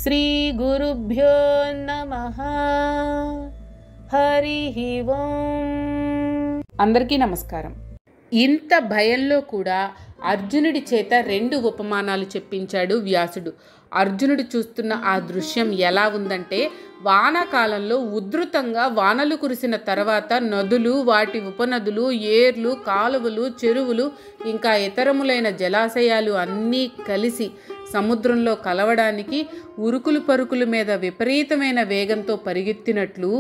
శ్రీ గురుభ్యో నమః. హరి ఓం. అందరికీ నమస్కారం. ఇంత భయంలో కూడా అర్జునుడి చేత 2 ఉపమానాలు చెప్పించాడు వ్యాసుడు. అర్జునుడు చూస్తున్న ఆ దృశ్యం ఎలా ఉందంటే, వానాకాలంలో ఉధృతంగా వానలు కురిసిన తర్వాత నదులు, వాటి ఉపనదులు, ఏర్లు, కాలువలు, చెరువులు, ఇంకా ఇతరములైన జలాశయాలు అన్నీ కలిసి సముద్రంలో కలవడానికి ఉరుకులు పరుకుల మీద విపరీతమైన వేగంతో పరిగెత్తినట్లు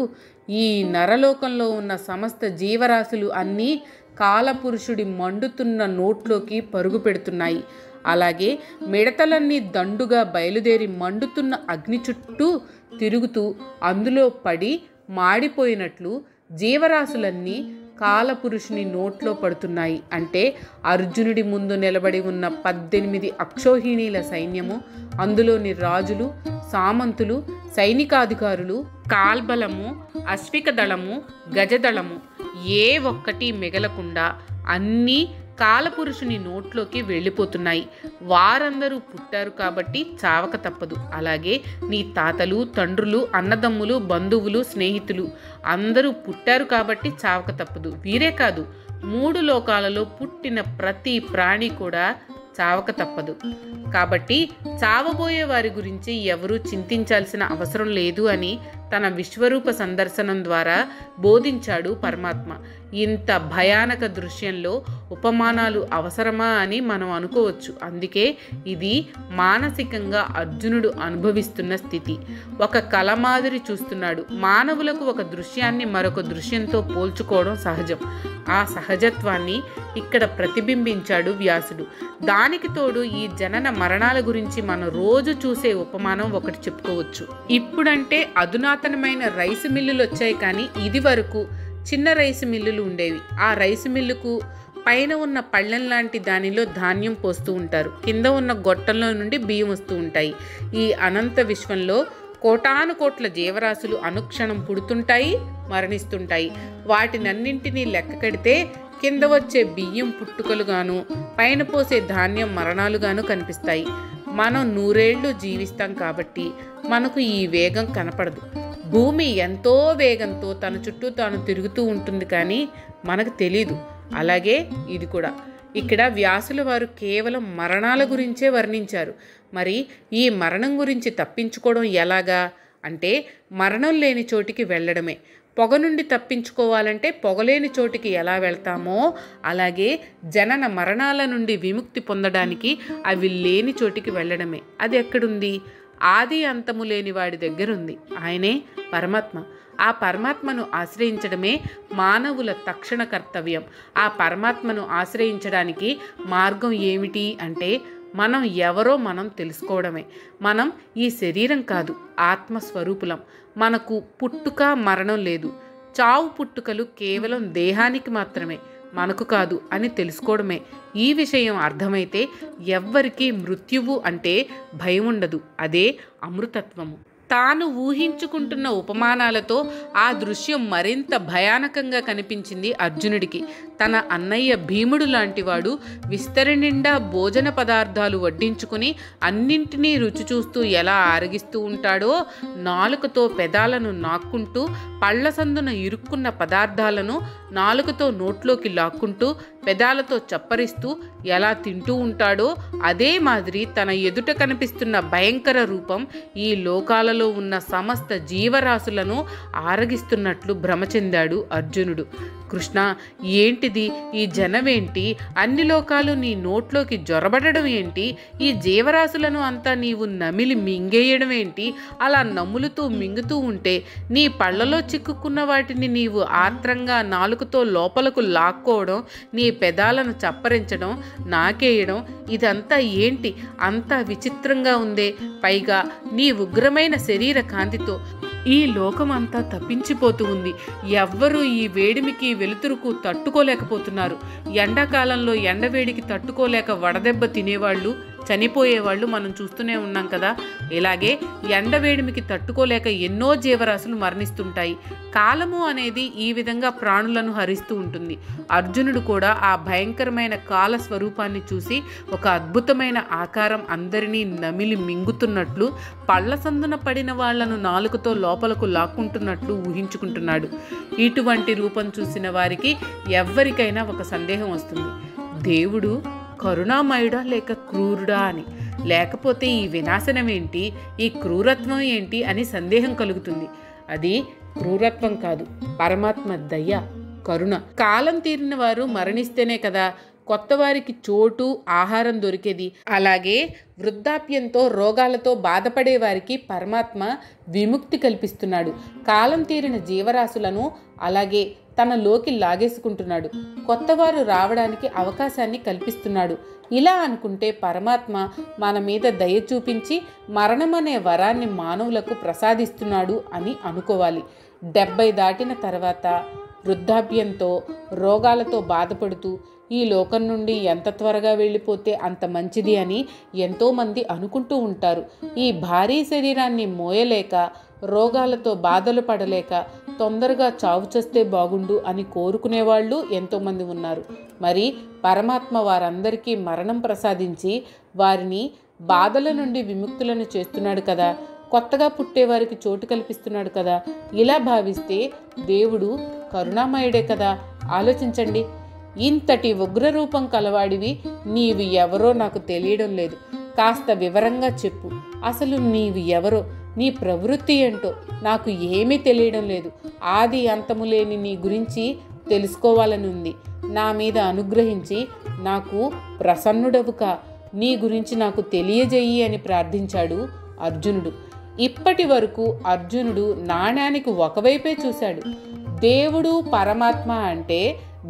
ఈ నరలోకంలో ఉన్న సమస్త జీవరాశులు అన్నీ కాలపురుషుడి మండుతున్న నోట్లోకి పరుగు పెడుతున్నాయి. అలాగే మిడతలన్నీ దండుగా బయలుదేరి మండుతున్న అగ్ని చుట్టూ తిరుగుతూ అందులో పడి మాడిపోయినట్లు జీవరాశులన్నీ కాలపురుషుని నోట్లో పడుతున్నాయి. అంటే అర్జునుడి ముందు నిలబడి ఉన్న 18 అక్షోహిణీల సైన్యము, అందులోని రాజులు, సామంతులు, సైనికాధికారులు, కాల్బలము, అశ్విక దళము, గజదళము ఏ ఒక్కటి మిగలకుండా అన్నీ కాలపురుషుని నోట్లోకి వెళ్ళిపోతున్నాయి. వారందరూ పుట్టారు కాబట్టి చావక తప్పదు. అలాగే నీ తాతలు, తండ్రులు, అన్నదమ్ములు, బంధువులు, స్నేహితులు అందరూ పుట్టారు కాబట్టి చావక తప్పదు. వీరే కాదు, 3 లోకాలలో పుట్టిన ప్రతి ప్రాణి కూడా చావక తప్పదు. కాబట్టి చావబోయే వారి గురించి ఎవరూ చింతించాల్సిన అవసరం లేదు అని తన విశ్వరూప సందర్శనం ద్వారా బోధించాడు పరమాత్మ. ఇంత భయానక దృశ్యంలో ఉపమానాలు అవసరమా అని మనం అనుకోవచ్చు. అందుకే ఇది మానసికంగా అర్జునుడు అనుభవిస్తున్న స్థితి. ఒక కళ మాదిరి చూస్తున్నాడు. మానవులకు ఒక దృశ్యాన్ని మరొక దృశ్యంతో పోల్చుకోవడం సహజం. ఆ సహజత్వాన్ని ఇక్కడ ప్రతిబింబించాడు వ్యాసుడు. దానికి తోడు ఈ జనన మరణాల గురించి మనం రోజు చూసే ఉపమానం ఒకటి చెప్పుకోవచ్చు. ఇప్పుడంటే అధునాతనమైన రైసు మిల్లులు వచ్చాయి, కానీ ఇది వరకు చిన్న రైసు మిల్లులు ఉండేవి. ఆ రైసు మిల్లుకు పైన ఉన్న పళ్ళెం లాంటి దానిలో ధాన్యం పోస్తూ ఉంటారు, కింద ఉన్న గొట్టంలో నుండి బియ్యం వస్తూ ఉంటాయి. ఈ అనంత విశ్వంలో కోటాను కోట్ల జీవరాశులు అనుక్షణం పుడుతుంటాయి, మరణిస్తుంటాయి. వాటినన్నింటినీ లెక్క కడితే కింద వచ్చే బియ్యం పుట్టుకలుగాను, పైన పోసే ధాన్యం మరణాలుగాను కనిపిస్తాయి. మనం 100 ఏళ్ళు జీవిస్తాం కాబట్టి మనకు ఈ వేగం కనపడదు. భూమి ఎంతో వేగంతో తన చుట్టూ తాను తిరుగుతూ ఉంటుంది, కానీ మనకు తెలీదు. అలాగే ఇది కూడా. ఇక్కడ వ్యాసుల వారు కేవలం మరణాల గురించే వర్ణించారు. మరి ఈ మరణం గురించి తప్పించుకోవడం ఎలాగా అంటే, మరణం లేని చోటికి వెళ్ళడమే. పొగ నుండి తప్పించుకోవాలంటే పొగలేని చోటికి ఎలా వెళ్తామో, అలాగే జనన మరణాల నుండి విముక్తి పొందడానికి అవి లేని చోటికి వెళ్ళడమే. అది ఎక్కడుంది? ఆది అంతము లేని వాడి దగ్గర ఉంది. ఆయనే పరమాత్మ. ఆ పరమాత్మను ఆశ్రయించడమే మానవుల తక్షణ కర్తవ్యం. ఆ పరమాత్మను ఆశ్రయించడానికి మార్గం ఏమిటి అంటే, మనం ఎవరో మనం తెలుసుకోవడమే. మనం ఈ శరీరం కాదు, ఆత్మస్వరూపులం. మనకు పుట్టుక మరణం లేదు. చావు పుట్టుకలు కేవలం దేహానికి మాత్రమే, మనకు కాదు అని తెలుసుకోవడమే. ఈ విషయం అర్థమైతే ఎవ్వరికీ మృత్యువు అంటే భయం ఉండదు. అదే అమృతత్వము. తాను ఊహించుకుంటున్న ఉపమానాలతో ఆ దృశ్యం మరింత భయానకంగా కనిపించింది అర్జునుడికి. తన అన్నయ్య భీముడు లాంటివాడు విస్తరి నిండా భోజన పదార్థాలు వడ్డించుకుని అన్నింటినీ రుచి చూస్తూ ఎలా ఆరగిస్తూ ఉంటాడో, నాలుకతో పెదాలను నాక్కుంటూ పళ్ళ సందున ఇరుక్కున్న పదార్థాలను నాలుకతో నోట్లోకి లాక్కుంటూ పెదాలతో చప్పరిస్తూ ఎలా తింటూ ఉంటాడో, అదే మాదిరి తన ఎదుట కనిపిస్తున్న భయంకర రూపం ఈ లోకాలలో ఉన్న సమస్త జీవరాశులను ఆరగిస్తున్నట్లు భ్రమ చెందాడు అర్జునుడు. కృష్ణ, ఏంటిది? ఈ జనమేంటి? అన్ని లోకాలు నీ నోట్లోకి జొరబడడం ఏంటి? ఈ జీవరాశులను అంతా నీవు నమిలి మింగేయడం ఏంటి? అలా నములుతూ మింగుతూ ఉంటే నీ పళ్ళలో చిక్కుకున్న వాటిని నీవు ఆత్రంగా నాలుకతో లోపలకు లాక్కోవడం, నీ పెదాలను చప్పరించడం, నాకేయడం, ఇదంతా ఏంటి? అంతా విచిత్రంగా ఉందే. పైగా నీ ఉగ్రమైన శరీర కాంతితో ఈ లోకమంతా తప్పించిపోతూ ఉంది. ఎవ్వరూ ఈ వేడిమికి వెలుతురుకు తట్టుకోలేకపోతున్నారు. ఎండాకాలంలో ఎండవేడికి తట్టుకోలేక వడదెబ్బ తినేవాళ్ళు చనిపోయేవాళ్ళు మనం చూస్తూనే ఉన్నాం కదా. ఇలాగే ఎండవేడిమికి తట్టుకోలేక ఎన్నో జీవరాశులు మరణిస్తుంటాయి. కాలము అనేది ఈ విధంగా ప్రాణులను హరిస్తూ ఉంటుంది. అర్జునుడు కూడా ఆ భయంకరమైన కాల స్వరూపాన్ని చూసి ఒక అద్భుతమైన ఆకారం అందరినీ నమిలి మింగుతున్నట్లు, పళ్ళ సందున పడిన వాళ్లను నాలుకతో లోపలకు లాక్కుంటున్నట్లు ఊహించుకుంటున్నాడు. ఇటువంటి రూపం చూసిన వారికి ఎవ్వరికైనా ఒక సందేహం వస్తుంది, దేవుడు కరుణామయుడా లేక క్రూరుడా అని. లేకపోతే ఈ వినాశనం ఏంటి, ఈ క్రూరత్వం ఏంటి అని సందేహం కలుగుతుంది. అది క్రూరత్వం కాదు, పరమాత్మ దయ, కరుణ. కాలం తీరిన వారు మరణిస్తేనే కదా కొత్త వారికి చోటు, ఆహారం దొరికేది. అలాగే వృద్ధాప్యంతో, రోగాలతో బాధపడే వారికి పరమాత్మ విముక్తి కల్పిస్తున్నాడు. కాలం తీరిన జీవరాశులను అలాగే తనలోకి లాగేసుకుంటున్నాడు. కొత్తవారు రావడానికి అవకాశాన్ని కల్పిస్తున్నాడు. ఇలా అనుకుంటే పరమాత్మ మన మీద దయ చూపించి మరణం అనే వరాన్ని మానవులకు ప్రసాదిస్తున్నాడు అని అనుకోవాలి. 70 దాటిన తర్వాత వృద్ధాప్యంతో, రోగాలతో బాధపడుతూ ఈ లోకం నుండి ఎంత త్వరగా వెళ్ళిపోతే అంత మంచిది అని ఎంతోమంది అనుకుంటూ ఉంటారు. ఈ భారీ శరీరాన్ని మోయలేక, రోగాలతో బాధలు పడలేక తొందరగా చావు చేస్తే బాగుండు అని కోరుకునేవాళ్ళు ఎంతోమంది ఉన్నారు. మరి పరమాత్మ వారందరికీ మరణం ప్రసాదించి వారిని బాధల నుండి విముక్తులను చేస్తున్నాడు కదా, కొత్తగా పుట్టేవారికి చోటు కల్పిస్తున్నాడు కదా. ఇలా భావిస్తే దేవుడు కరుణామయుడే కదా. ఆలోచించండి. ఇంతటి ఉగ్రరూపం కలవాడివి, నీవు ఎవరో నాకు తెలియడం లేదు. కాస్త వివరంగా చెప్పు. అసలు నీవు ఎవరో, నీ ప్రవృత్తి ఏంటో నాకు ఏమీ తెలియడం లేదు. ఆది అంతము లేని నీ గురించి తెలుసుకోవాలని ఉంది. నా మీద అనుగ్రహించి నాకు ప్రసన్నుడవుగా నీ గురించి నాకు తెలియజేయి అని ప్రార్థించాడు అర్జునుడు. ఇప్పటి వరకు అర్జునుడు నాణ్యానికి ఒకవైపే చూశాడు. దేవుడు పరమాత్మ అంటే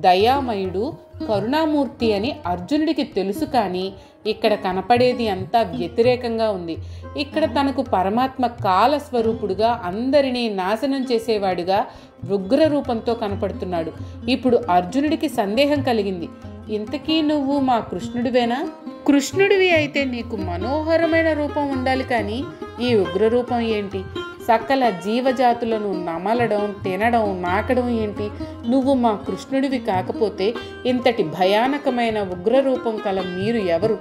దయామయుడు, కరుణామూర్తి అని అర్జునుడికి తెలుసు. కానీ ఇక్కడ కనపడేది అంతా వ్యతిరేకంగా ఉంది. ఇక్కడ తనకు పరమాత్మ కాల స్వరూపుడుగా, అందరినీ నాశనం చేసేవాడుగా ఉగ్ర రూపంతో కనపడుతున్నాడు. ఇప్పుడు అర్జునుడికి సందేహం కలిగింది. ఇంతకీ నువ్వు మా కృష్ణుడివేనా? కృష్ణుడివి అయితే నీకు మనోహరమైన రూపం ఉండాలి, కానీ ఈ ఉగ్రరూపం ఏంటి? సకల జీవజాతులను నమలడం, తినడం, నాకడం ఏంటి? నువ్వు మా కృష్ణుడివి కాకపోతే ఇంతటి భయానకమైన ఉగ్రరూపం కల మీరు ఎవరు?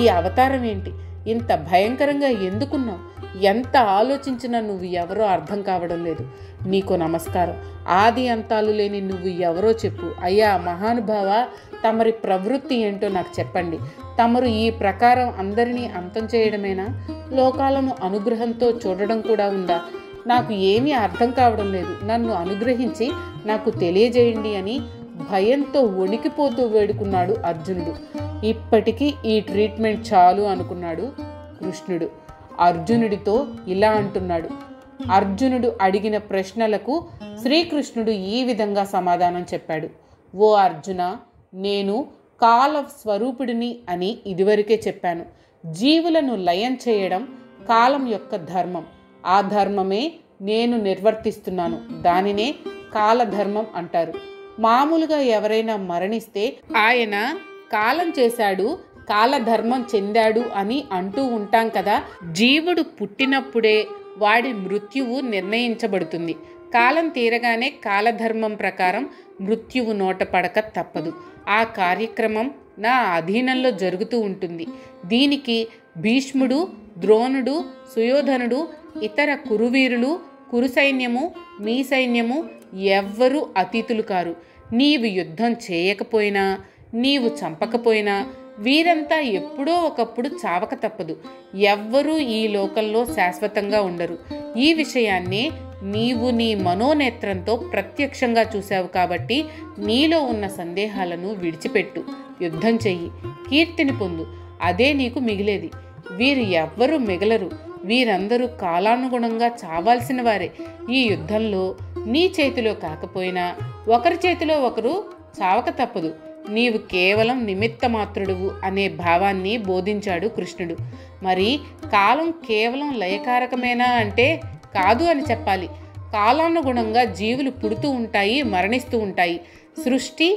ఈ అవతారం ఏంటి? ఇంత భయంకరంగా ఎందుకున్నావు? ఎంత ఆలోచించినా నువ్వు ఎవరో అర్థం కావడం లేదు. నీకు నమస్కారం. ఆది అంతాలు లేని నువ్వు ఎవరో చెప్పు. అయ్యా మహానుభావ, తమరి ప్రవృత్తి ఏంటో నాకు చెప్పండి. తమరు ఈ ప్రకారం అందరినీ అంతం చేయడమేనా? లోకాలను అనుగ్రహంతో చూడడం కూడా ఉందా? నాకు ఏమీ అర్థం కావడం లేదు. నన్ను అనుగ్రహించి నాకు తెలియజేయండి అని భయంతో వణికిపోతూ వేడుకున్నాడు అర్జునుడు. ఇప్పటికీ ఈ ట్రీట్మెంట్ చాలు అనుకున్నాడు కృష్ణుడు. అర్జునుడితో ఇలా అంటున్నాడు. అర్జునుడు అడిగిన ప్రశ్నలకు శ్రీకృష్ణుడు ఈ విధంగా సమాధానం చెప్పాడు. ఓ అర్జున, నేను కాల స్వరూపుడిని అని ఇదివరకే చెప్పాను. జీవులను లయం చేయడం కాలం యొక్క ధర్మం. ఆ ధర్మమే నేను నిర్వర్తిస్తున్నాను. దానినే కాలధర్మం అంటారు. మామూలుగా ఎవరైనా మరణిస్తే ఆయన కాలం చేశాడు, కాలధర్మం చెందాడు అని అంటూ ఉంటాం కదా. జీవుడు పుట్టినప్పుడే వాడి మృత్యువు నిర్ణయించబడుతుంది. కాలం తీరగానే కాలధర్మం ప్రకారం మృత్యువు నోట పడక తప్పదు. ఆ కార్యక్రమం నా అధీనంలో జరుగుతూ ఉంటుంది. దీనికి భీష్ముడు, ద్రోణుడు, సుయోధనుడు, ఇతర కురువీరులు, కురు సైన్యము, మీ సైన్యము ఎవ్వరూ అతీతులు కారు. నీవు యుద్ధం చేయకపోయినా, నీవు చంపకపోయినా వీరంతా ఎప్పుడో ఒకప్పుడు చావక తప్పదు. ఎవ్వరూ ఈ లోకంలో శాశ్వతంగా ఉండరు. ఈ విషయాన్ని నీవు నీ మనోనేత్రంతో ప్రత్యక్షంగా చూశావు కాబట్టి నీలో ఉన్న సందేహాలను విడిచిపెట్టు. యుద్ధం చెయ్యి, కీర్తిని పొందు. అదే నీకు మిగిలేది. వీరు ఎవ్వరూ మిగలరు. వీరందరూ కాలానుగుణంగా చావాల్సిన వారే. ఈ యుద్ధంలో నీ చేతిలో కాకపోయినా ఒకరి చేతిలో ఒకరు చావక తప్పదు. నీవు కేవలం నిమిత్త మాత్రుడువు అనే భావాన్ని బోధించాడు కృష్ణుడు. మరి కాలం కేవలం లయకారకమేనా అంటే కాదు అని చెప్పాలి. కాలానుగుణంగా జీవులు పుడుతూ ఉంటాయి, మరణిస్తూ ఉంటాయి. సృష్టి,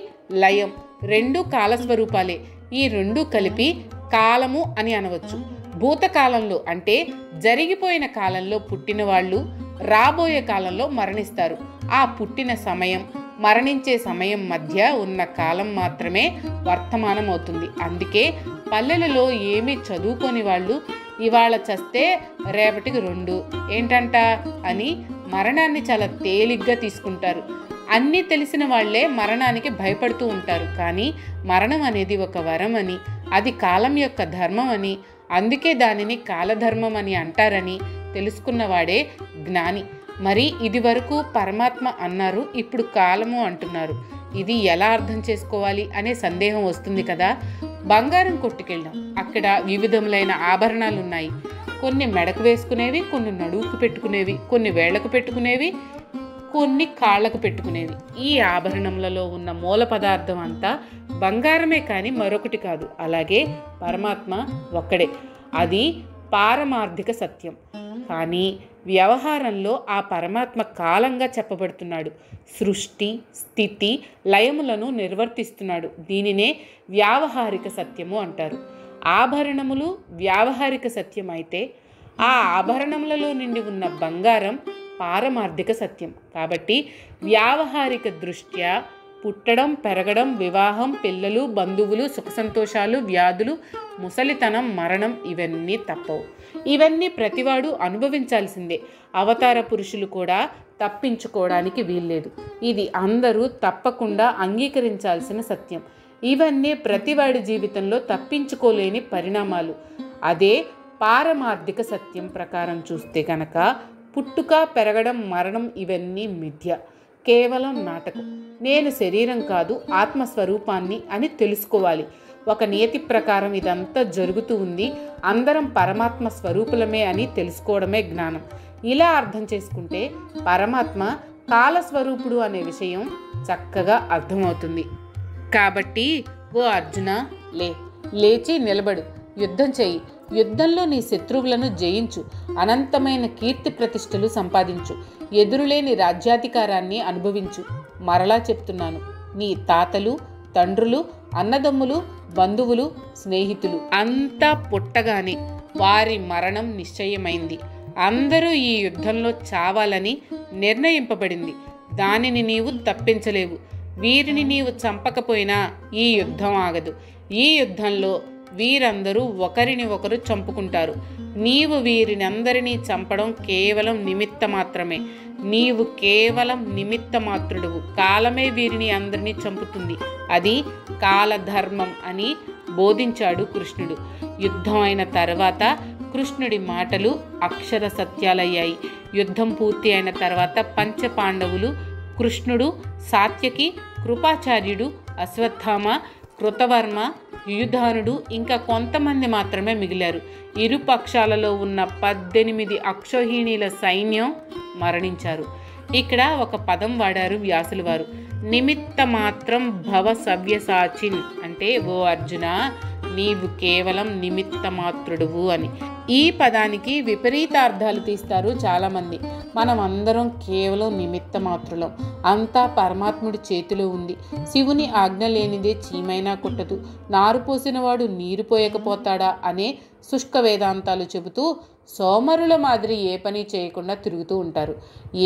లయం రెండూ కాలస్వరూపాలే. ఈ రెండూ కలిపి కాలము అని అనవచ్చు. భూతకాలంలో అంటే జరిగిపోయిన కాలంలో పుట్టిన వాళ్ళు రాబోయే కాలంలో మరణిస్తారు. ఆ పుట్టిన సమయం మరణించే సమయం మధ్య ఉన్న కాలం మాత్రమే వర్తమానం అవుతుంది. అందుకే పల్లెలలో ఏమీ చదువుకొని వాళ్ళు ఇవాళ చస్తే రేపటికి 2 ఏంటంట అని మరణాన్ని చాలా తేలిగ్గా తీసుకుంటారు. అన్నీ తెలిసిన వాళ్లే మరణానికి భయపడుతూ ఉంటారు. కానీ మరణం అనేది ఒక వరం అని, అది కాలం యొక్క ధర్మం అని, అందుకే దానిని కాలధర్మం అని అంటారని తెలుసుకున్నవాడే జ్ఞాని. మరి ఇది వరకు పరమాత్మ అన్నారు, ఇప్పుడు కాలము అంటున్నారు. ఇది ఎలా అర్థం చేసుకోవాలి అనే సందేహం వస్తుంది కదా. బంగారం కొట్టుకెళ్ళాం. అక్కడ వివిధములైన ఆభరణాలు ఉన్నాయి. కొన్ని మెడకు వేసుకునేవి, కొన్ని నడువుకు పెట్టుకునేవి, కొన్ని వేళ్లకు పెట్టుకునేవి, కొన్ని కాళ్ళకు పెట్టుకునేవి. ఈ ఆభరణములలో ఉన్న మూల పదార్థం అంతా బంగారమే కానీ మరొకటి కాదు. అలాగే పరమాత్మ ఒక్కడే. అది పారమార్థిక సత్యం. కానీ వ్యవహారంలో ఆ పరమాత్మ కాలంగా చెప్పబడుతున్నాడు. సృష్టి, స్థితి, లయములను నిర్వర్తిస్తున్నాడు. దీనినే వ్యావహారిక సత్యము అంటారు. ఆభరణములు వ్యావహారిక సత్యం అయితే ఆ ఆభరణములలో నిండి ఉన్న బంగారం పారమార్థిక సత్యం. కాబట్టి వ్యావహారిక దృష్ట్యా పుట్టడం, పెరగడం, వివాహం, పిల్లలు, బంధువులు, సుఖ సంతోషాలు, వ్యాధులు, ముసలితనం, మరణం ఇవన్నీ తప్పవు. ఇవన్నీ ప్రతివాడు అనుభవించాల్సిందే. అవతార పురుషులు కూడా తప్పించుకోవడానికి వీల్లేదు. ఇది అందరూ తప్పకుండా అంగీకరించాల్సిన సత్యం. ఇవన్నీ ప్రతివాడి జీవితంలో తప్పించుకోలేని పరిణామాలు. అదే పారమార్థిక సత్యం ప్రకారం చూస్తే కనుక పుట్టుక, పెరగడం, మరణం ఇవన్నీ మిథ్య, కేవలం నాటకం. నేను శరీరం కాదు, ఆత్మస్వరూపాన్ని అని తెలుసుకోవాలి. ఒక నియతి ప్రకారం ఇదంతా జరుగుతూ ఉంది, అందరం పరమాత్మ స్వరూపులమే అని తెలుసుకోవడమే జ్ఞానం. ఇలా అర్థం చేసుకుంటే పరమాత్మ కాలస్వరూపుడు అనే విషయం చక్కగా అర్థమవుతుంది. కాబట్టి ఓ అర్జున, లేచి నిలబడు, యుద్ధం చెయ్యి. యుద్ధంలో నీ శత్రువులను జయించు, అనంతమైన కీర్తి ప్రతిష్టలు సంపాదించు, ఎదురులేని రాజ్యాధికారాన్ని అనుభవించు. మరలా చెప్తున్నాను, నీ తాతలు, తండ్రులు, అన్నదమ్ములు, బంధువులు, స్నేహితులు అంతా పుట్టగానే వారి మరణం నిశ్చయమైంది. అందరూ ఈ యుద్ధంలో చావాలని నిర్ణయింపబడింది. దానిని నీవు తప్పించలేవు. వీరిని నీవు చంపకపోయినా ఈ యుద్ధం ఆగదు. ఈ యుద్ధంలో వీరందరూ ఒకరిని ఒకరు చంపుకుంటారు. నీవు వీరినందరినీ చంపడం కేవలం నిమిత్త మాత్రమే. నీవు కేవలం నిమిత్త మాత్రుడువు. కాలమే వీరిని అందరినీ చంపుతుంది. అది కాలధర్మం అని బోధించాడు కృష్ణుడు. యుద్ధం అయిన తర్వాత కృష్ణుడి మాటలు అక్షర సత్యాలయ్యాయి. యుద్ధం పూర్తి అయిన తర్వాత పంచపాండవులు, కృష్ణుడు, సాత్యకి, కృపాచార్యుడు, అశ్వత్థామ, కృతవర్మ, యుయుధానుడు ఇంకా కొంతమంది మాత్రమే మిగిలారు. ఇరు పక్షాలలో ఉన్న 18 అక్షోహిణీల సైన్యం మరణించారు. ఇక్కడ ఒక పదం వాడారు వ్యాసుల వారు, నిమిత్త మాత్రం భవ సవ్యసాచిన్. అంటే ఓ అర్జున, నీవు కేవలం నిమిత్త మాత్రుడువు అని. ఈ పదానికి విపరీత అర్థాలు తీస్తారు చాలామంది. మనం అందరం కేవలం నిమిత్త మాత్రులం. అంతా పరమాత్ముడి చేతిలో ఉంది. శివుని ఆజ్ఞ లేనిదే చీమైనా కుట్టదు. నారు పోసినవాడు నీరు పోయకపోతాడా అనే శుష్క వేదాంతాలు చెబుతూ సోమరుల మాదిరి ఏ పని చేయకుండా తిరుగుతూ ఉంటారు.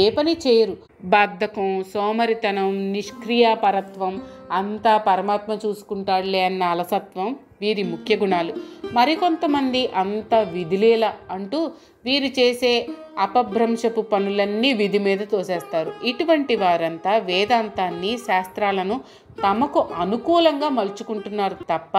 ఏ పని చేయరు. బద్ధకం, సోమరితనం, నిష్క్రియాపరత్వం, అంతా పరమాత్మ చూసుకుంటాడులే అన్న అలసత్వం వీరి ముఖ్య గుణాలు. మరికొంతమంది అంతా విధిలేల అంటూ వీరు చేసే అపభ్రంశపు పనులన్నీ విధి మీద తోసేస్తారు. ఇటువంటి వారంతా వేదాంతాన్ని, శాస్త్రాలను తమకు అనుకూలంగా మలుచుకుంటున్నారు తప్ప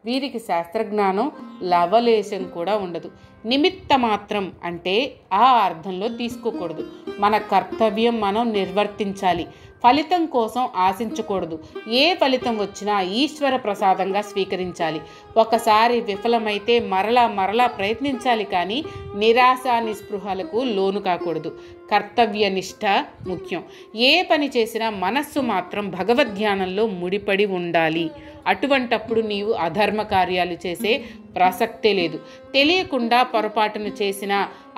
వీరికి శాస్త్రజ్ఞానం లవలేశం కూడా ఉండదు. నిమిత్త మాత్రం అంటే ఆ అర్థంలో తీసుకోకూడదు. మన కర్తవ్యం మనం నిర్వర్తించాలి. ఫలితం కోసం ఆశించకూడదు. ఏ ఫలితం వచ్చినా ఈశ్వర ప్రసాదంగా స్వీకరించాలి. ఒకసారి విఫలమైతే మరలా ప్రయత్నించాలి, కానీ నిరాశ నిస్పృహలకు లోను కాకూడదు. కర్తవ్య నిష్ఠ ముఖ్యం. ఏ పని చేసినా మనస్సు మాత్రం భగవద్ధ్యానంలో ముడిపడి ఉండాలి. అటువంటప్పుడు నీవు అధర్మ కార్యాలు చేసే ప్రసక్తే లేదు. తెలియకుండా పొరపాటును చేసిన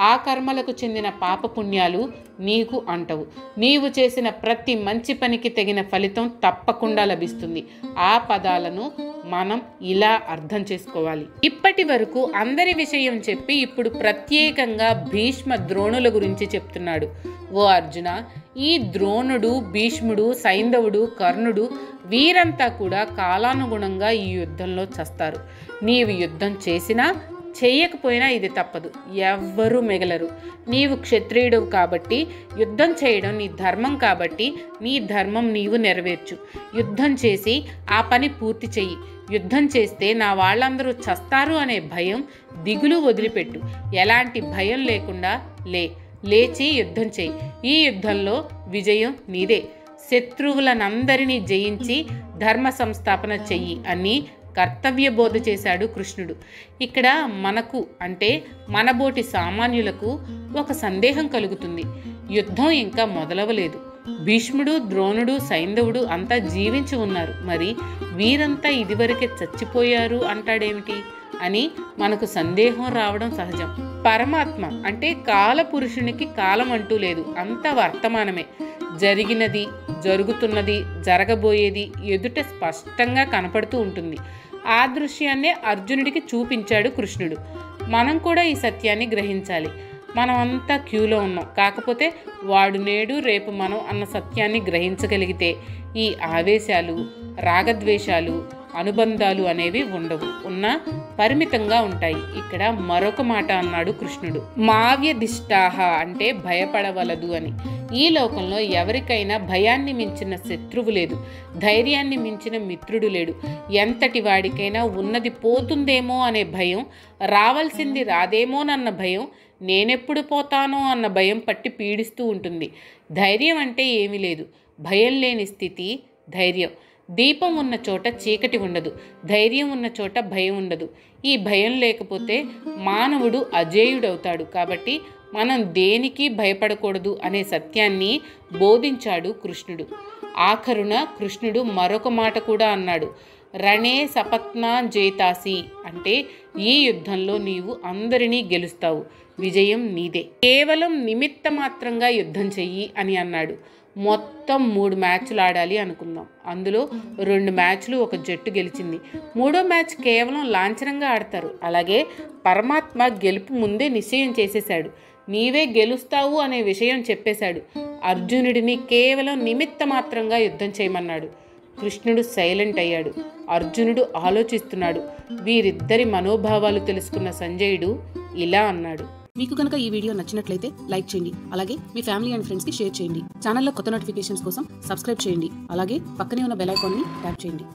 ఆ కర్మలకు చెందిన పాపపుణ్యాలు నీకు అంటవు. నీవు చేసిన ప్రతి మంచి పనికి తగిన ఫలితం తప్పకుండా లభిస్తుంది. ఆ పదాలను మనం ఇలా అర్థం చేసుకోవాలి. ఇప్పటి వరకు అందరి విషయం చెప్పి ఇప్పుడు ప్రత్యేకంగా భీష్మ ద్రోణుల గురించి చెప్తున్నాడు. ఓ అర్జున, ఈ ద్రోణుడు, భీష్ముడు, సైంధవుడు, కర్ణుడు వీరంతా కూడా కాలానుగుణంగా ఈ యుద్ధంలో చస్తారు. నీవు యుద్ధం చేసినా చేయకపోయినా ఇది తప్పదు. ఎవ్వరూ మిగలరు. నీవు క్షత్రియుడు కాబట్టి యుద్ధం చేయడం నీ ధర్మం కాబట్టి నీ ధర్మం నీవు నెరవేర్చు. యుద్ధం చేసి ఆ పని పూర్తి చెయ్యి. యుద్ధం చేస్తే నా వాళ్ళందరూ చస్తారు అనే భయం, దిగులు వదిలిపెట్టు. ఎలాంటి భయం లేకుండా లేచి యుద్ధం చెయ్యి. ఈ యుద్ధంలో విజయం నీదే. శత్రువులనందరినీ జయించి ధర్మ సంస్థాపన చెయ్యి అని కర్తవ్య బోధ చేశాడు కృష్ణుడు. ఇక్కడ మనకు అంటే మనబోటి సామాన్యులకు ఒక సందేహం కలుగుతుంది. యుద్ధం ఇంకా మొదలవలేదు. భీష్ముడు, ద్రోణుడు, సైంధవుడు అంతా జీవించి ఉన్నారు. మరి వీరంతా ఇదివరకే చచ్చిపోయారు అంటాడేమిటి అని మనకు సందేహం రావడం సహజం. పరమాత్మ అంటే కాలపురుషునికి కాలం అంటూ లేదు. అంత వర్తమానమే. జరిగినది, జరుగుతున్నది, జరగబోయేది ఎదుట స్పష్టంగా కనపడుతూ ఉంటుంది. ఆ దృశ్యాన్నే అర్జునుడికి చూపించాడు కృష్ణుడు. మనం కూడా ఈ సత్యాన్ని గ్రహించాలి. మనం అంతా క్యూలో ఉన్నాం. కాకపోతే వాడు నేడు రేపు మనం అన్న సత్యాన్ని గ్రహించగలిగితే ఈ ఆవేశాలు, రాగద్వేషాలు, అనుబంధాలు అనేవి ఉండవు. ఉన్నా పరిమితంగా ఉంటాయి. ఇక్కడ మరొక మాట అన్నాడు కృష్ణుడు, మావ్యధిష్టాహ అంటే భయపడవలదు అని. ఈ లోకంలో ఎవరికైనా భయాన్ని మించిన శత్రువు లేదు, ధైర్యాన్ని మించిన మిత్రుడు లేడు. ఎంతటి వాడికైనా ఉన్నది పోతుందేమో అనే భయం, రావాల్సింది రాదేమోనన్న భయం, నేనెప్పుడు పోతానో అన్న భయం పట్టి పీడిస్తూ ఉంటుంది. ధైర్యం అంటే ఏమీ లేదు. భయం లేని స్థితి ధైర్యం. దీపం ఉన్న చోట చీకటి ఉండదు. ధైర్యం ఉన్న చోట భయం ఉండదు. ఈ భయం లేకపోతే మానవుడు అజేయుడవుతాడు. కాబట్టి మనం దేనికి భయపడకూడదు అనే సత్యాన్ని బోధించాడు కృష్ణుడు. ఆఖరున కృష్ణుడు మరొక మాట కూడా అన్నాడు, రణే సపత్నా జేతాసి అంటే ఈ యుద్ధంలో నీవు అందరినీ గెలుస్తావు. విజయం నీదే. కేవలం నిమిత్త మాత్రంగా యుద్ధం చెయ్యి అని అన్నాడు. మొత్తం 3 మ్యాచ్లు ఆడాలి అనుకుందాం. అందులో 2 మ్యాచ్లు ఒక జట్టు గెలిచింది. 3వ మ్యాచ్ కేవలం లాంఛనంగా ఆడతారు. అలాగే పరమాత్మ గెలుపు ముందే నిశ్చయం చేసేశాడు. నీవే గెలుస్తావు అనే విషయం చెప్పేశాడు. అర్జునుడిని కేవలం నిమిత్త మాత్రంగా యుద్ధం చేయమన్నాడు. కృష్ణుడు సైలెంట్ అయ్యాడు. అర్జునుడు ఆలోచిస్తున్నాడు. వీరిద్దరి మనోభావాలు తెలుసుకున్న సంజయుడు ఇలా అన్నాడు, మీకు కనుక ఈ వీడియో నచ్చినట్లయితే లైక్ చేయండి. అలాగే మీ ఫ్యామిలీ అండ్ ఫ్రెండ్స్కి షేర్ చేయండి. ఛానల్లో కొత్త నోటిఫికేషన్స్ కోసం సబ్స్క్రైబ్ చేయండి. అలాగే పక్కనే ఉన్న బెల్ ఐకాన్ని ట్యాప్ చేయండి.